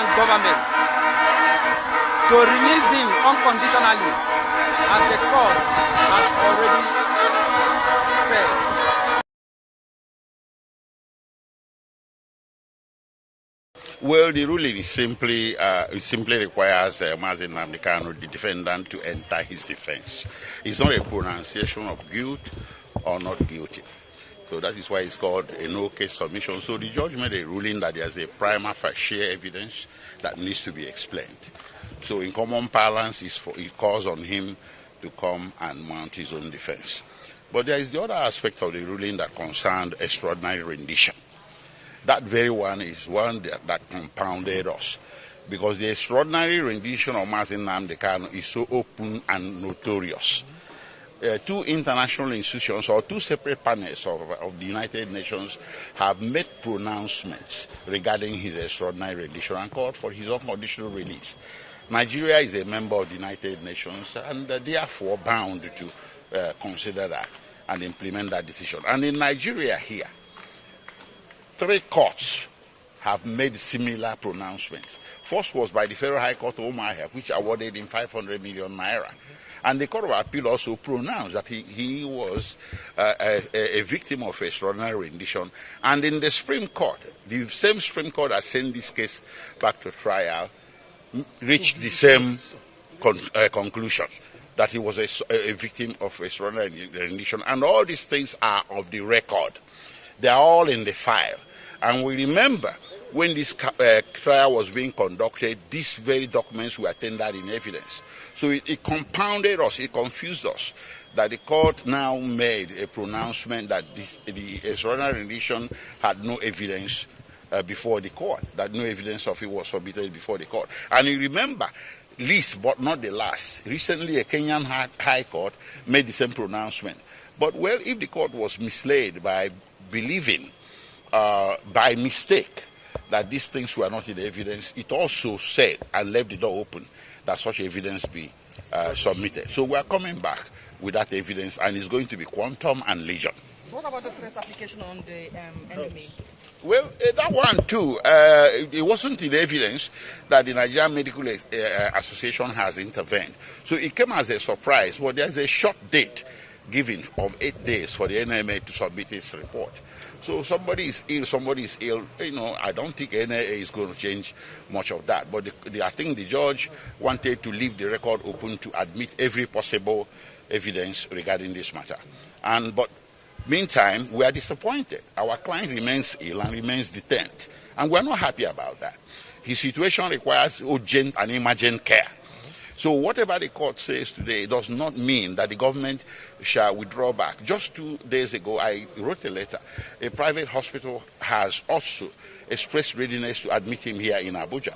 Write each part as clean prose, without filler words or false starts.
Nigerian government to release him unconditionally, as the court has already said. Well, the ruling is simply requires Mazi Nnamdi Kanu, the defendant, to enter his defense. It's not a pronunciation of guilt or not guilty. So that is why it's called a no-case submission. So the judge made a ruling that there's a prima facie evidence that needs to be explained. So in common parlance, it calls on him to come and mount his own defense. But there is the other aspect of the ruling that concerned extraordinary rendition. That very one is one that compounded us, because the extraordinary rendition of Mazi Nnamdi Kanu is so open and notorious. Two international institutions or two separate panels of the United Nations have made pronouncements regarding his extraordinary rendition and called for his unconditional release. Nigeria is a member of the United Nations and therefore bound to consider that and implement that decision. And in Nigeria here, 3 courts have made similar pronouncements. First was by the Federal High Court of Umuahia, which awarded him 500 million naira. And the Court of Appeal also pronounced that he was a victim of extraordinary rendition. And in the Supreme Court, the same Supreme Court that sent this case back to trial, reached the same conclusion, that he was a victim of extraordinary rendition. And all these things are of the record. They are all in the file. And we remember when this trial was being conducted, these very documents were tendered in evidence. So it compounded us, it confused us, that the court now made a pronouncement that the extraordinary rendition had no evidence before the court, that no evidence of it was submitted before the court. And you remember, least but not the last, recently a Kenyan High Court made the same pronouncement. But well, if the court was misled by believing by mistake that these things were not in the evidence, it also said and left the door open that such evidence be submitted. So we are coming back with that evidence, and it's going to be quantum and legion. So what about the first application on the enemy? Well, that one too, it wasn't in evidence that the Nigerian Medical Association has intervened. So it came as a surprise. Well, there's a short date given of 8 days for the NMA to submit its report. So somebody is ill, you know, I don't think NIA is going to change much of that. But I think the judge wanted to leave the record open to admit every possible evidence regarding this matter. But meantime, we are disappointed. Our client remains ill and remains detained. And we're not happy about that. His situation requires urgent and emergent care. So whatever the court says today does not mean that the government shall withdraw back. Just 2 days ago, I wrote a letter. A private hospital has also expressed readiness to admit him here in Abuja.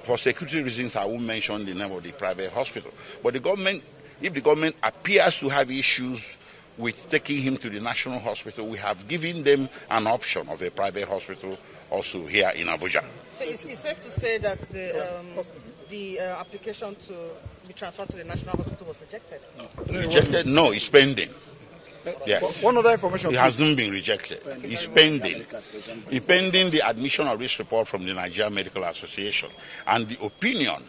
For security reasons, I won't mention the name of the private hospital. But the government, if the government appears to have issues with taking him to the national hospital, we have given them an option of a private hospital also here in Abuja. So it's safe to say that the application to be transferred to the national hospital was rejected? No. Rejected? No, it's pending. Yes. One other information. It hasn't been rejected. It's pending. It's pending the admission of this report from the Nigerian Medical Association and the opinion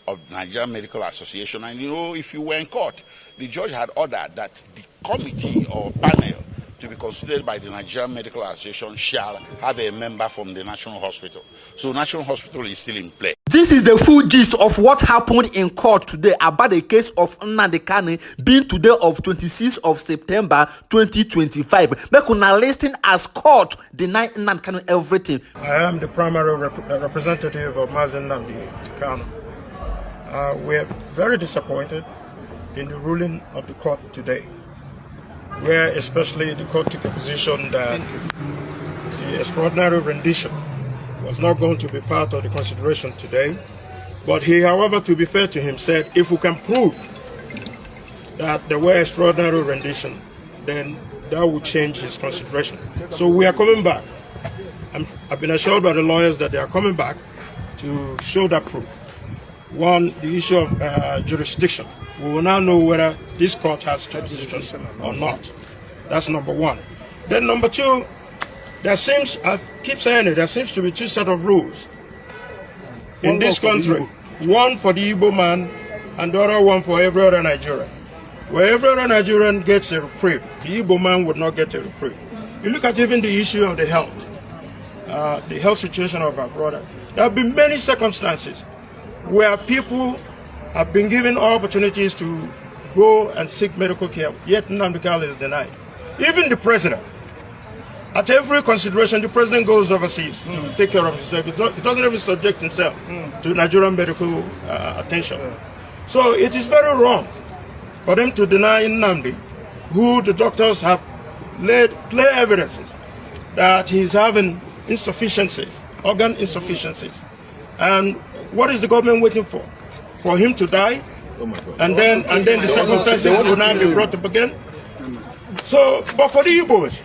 of the Nigerian Medical Association. And you know, if you were in court, the judge had ordered that the committee or panel to be considered by the Nigerian Medical Association shall have a member from the National Hospital. So National Hospital is still in play. This is the full gist of what happened in court today about the case of Nnamdi Kanu being today of 26th of September 2025. Make una listen as court deny Nnamdi Kanu everything. I am the primary representative of Mazi Nnamdi Kanu. We are very disappointed in the ruling of the court today, where especially the court took a position that the extraordinary rendition was not going to be part of the consideration today. But he, however, to be fair to him, said if we can prove that there were extraordinary rendition, then that would change his consideration. So we are coming back. I've been assured by the lawyers that they are coming back to show that proof. One, the issue of jurisdiction. We will now know whether this court has jurisdiction or not. That's number one. Then number two, there seems, I keep saying it, there seems to be two sets of rules. in this country. One for the Igbo man and the other one for every other Nigerian. Where every other Nigerian gets a reprieve, the Igbo man would not get a reprieve. You look at even the issue of the health situation of our brother. There have been many circumstances where people have been given opportunities to go and seek medical care, yet Nnamdi Kanu is denied. Even the president, at every consideration, the president goes overseas to take care of himself. He doesn't even subject himself to Nigerian medical attention. So it is very wrong for them to deny Nnamdi, who the doctors have laid clear evidences that he's having insufficiencies, organ insufficiencies. And what is the government waiting for? For him to die? Oh my God. And then the circumstances will now be brought up again? So, but for the Igbos,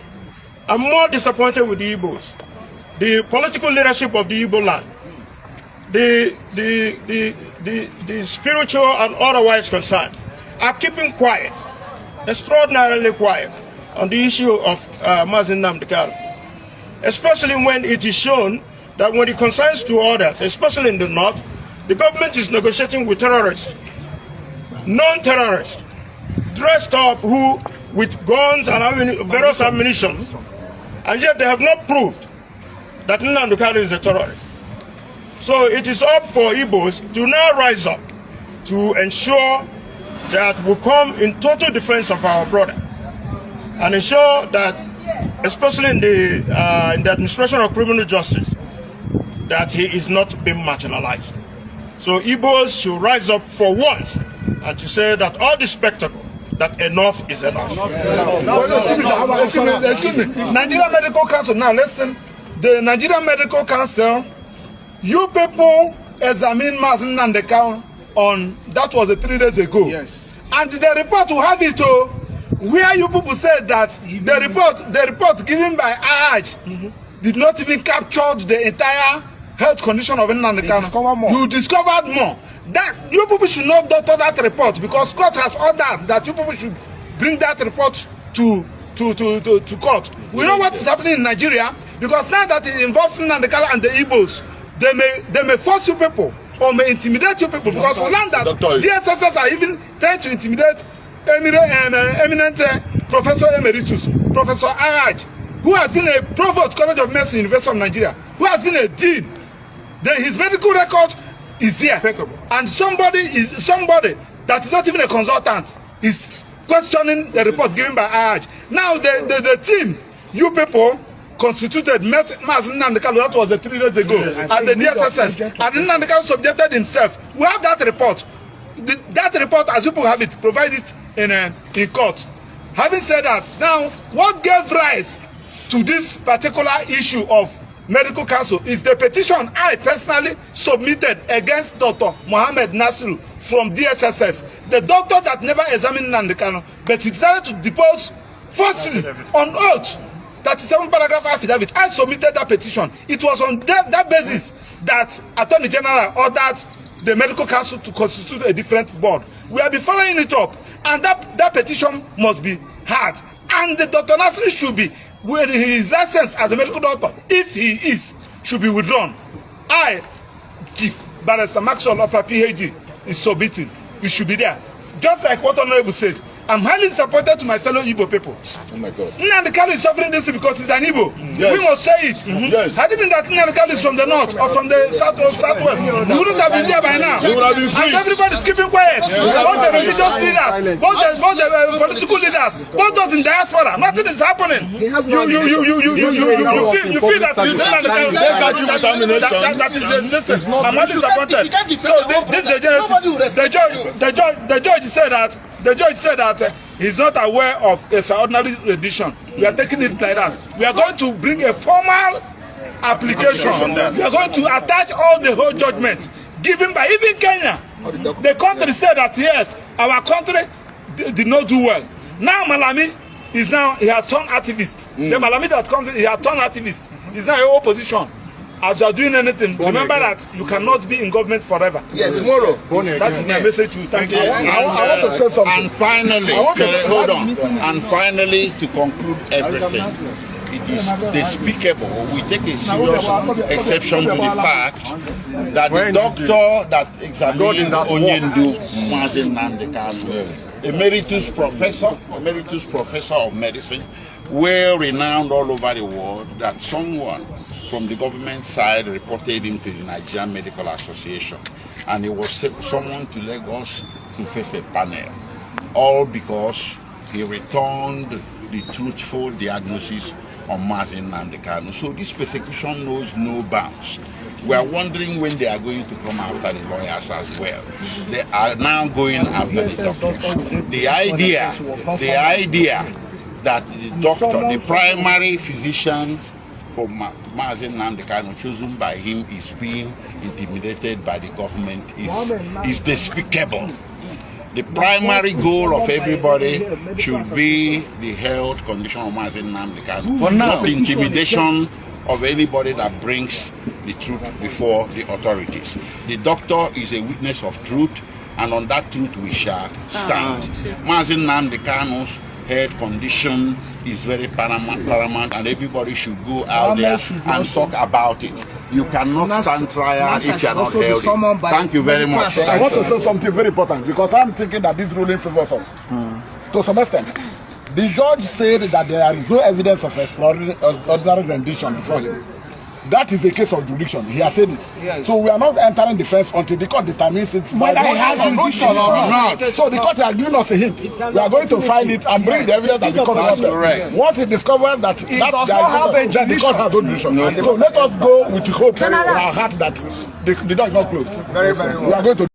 I'm more disappointed with the Igbos. The political leadership of the Igbo land, the spiritual and otherwise concerned, are keeping quiet, extraordinarily quiet, on the issue of Nnamdi Kanu. Especially when it is shown that when it concerns to others, especially in the north, the government is negotiating with terrorists, non-terrorists, dressed up with guns and various ammunition, and yet they have not proved that Nnamdi Kanu is a terrorist. So it is up for Igbos to now rise up to ensure that we come in total defense of our brother and ensure that, especially in the administration of criminal justice, that he is not being marginalized. So Igbos should rise up for once and to say that all the spectacle, that enough is enough. Excuse me. Nigerian Medical Council, now listen. The Nigerian Medical Council, you people examined Nnamdi Kanu on, that was 3 days ago. Yes. And the report will have it where you people said that the report given by IAJ did not even capture the entire health condition of Nnamdi Kanu. You discovered more. That you people should not doctor that report, because court has ordered that you people should bring that report to court. We know what is happening in Nigeria, because now that it involves Nnamdi Kanu and the Igbos, they may force you people or may intimidate you people, because for land that DSSS are even trying to intimidate eminent Professor Emeritus, Professor IAJ, who has been a Provost College of Medicine, University of Nigeria, who has been a dean. His medical record is there, and somebody that is not even a consultant is questioning the report given by IAJ. Now the team, you people constituted, met Nnamdi Kanu, that was 3 days ago, at the DSSS, and Nnamdi Kanu subjected himself. We have that report. That report, as you people have it, provide it in court. Having said that, now what gave rise to this particular issue of medical council is the petition I personally submitted against Dr. Mohammed Nasiru from DSSS, the doctor that never examined Nnamdi Kanu, but he decided to depose falsely on oath. 37 paragraph affidavit. I submitted that petition. It was on that basis that Attorney General ordered the medical council to constitute a different board. We have been following it up, and that petition must be heard. And the Dr. Nasiru should be, with his license as a medical doctor, if he is, should be withdrawn. I give Barrister Maxwell Opera PhD is submitting. It should be there. Just like what Honorable said, I'm highly disappointed to my fellow Igbo people. Oh my God. Nnamdi Kanu is suffering this because he's an Igbo. Yes. We must say it. Yes. Had it been that Nnamdi Kanu is from the north or from the south or southwest, we wouldn't have been there by now. And everybody's keeping quiet. Both the religious leaders, both the political leaders, both those in diaspora, nothing is happening. You feel that that is listen. I'm not disappointed. So this is the judge said that. The judge said that he's not aware of extraordinary rendition. We are taking it like that. We are going to bring a formal application. We are going to attach all the whole judgment given by even Kenya. The country said that yes, our country did not do well. Now Malami is he has turned activist. The Malami that comes in, he has turned activist. He's now in opposition. As you are doing anything, remember that you cannot be in government forever. Yes, tomorrow. That's my message to you. Thank you. I want to say something. And finally, hold on. And finally, to conclude everything, it is despicable. We take a serious exception to the fact that the doctor that examined Onyendu Mazen Nnamdi Kanu, emeritus professor of medicine, well renowned all over the world, that someone from the government side reported him to the Nigerian Medical Association, and he was summoned to Lagos to face a panel, all because he returned the truthful diagnosis on Mazen Nnamdi Kanu. So this persecution knows no bounds. We are wondering when they are going to come after the lawyers as well. They are now going after the doctors. The idea that the doctor, the primary physician for Mazen Nnamdi Kanu, chosen by him, is being intimidated by the government is despicable. The primary goal of everybody should be the health condition of Mazen Nnamdi Kanu, not the intimidation of anybody that brings the truth before the authorities. The doctor is a witness of truth, and on that truth we shall stand. Mazen Nnamdi Kanu's health condition is very paramount, and everybody should go out there and talk about it. You cannot stand trial if you are not healthy. Thank you very much. I want to say something very important, because I'm thinking that this ruling favors us to some extent. The judge said that there is no evidence of extraordinary rendition before him. That is the case of jurisdiction. He has said it. Yes. So we are not entering the fence until the court determines it whether he has jurisdiction or not. So the court has given us a hint. We are going to file it and bring the evidence that the court wants. Once it discovers that the court has no jurisdiction. So let us go with the hope in our heart that the door is not closed. We are going to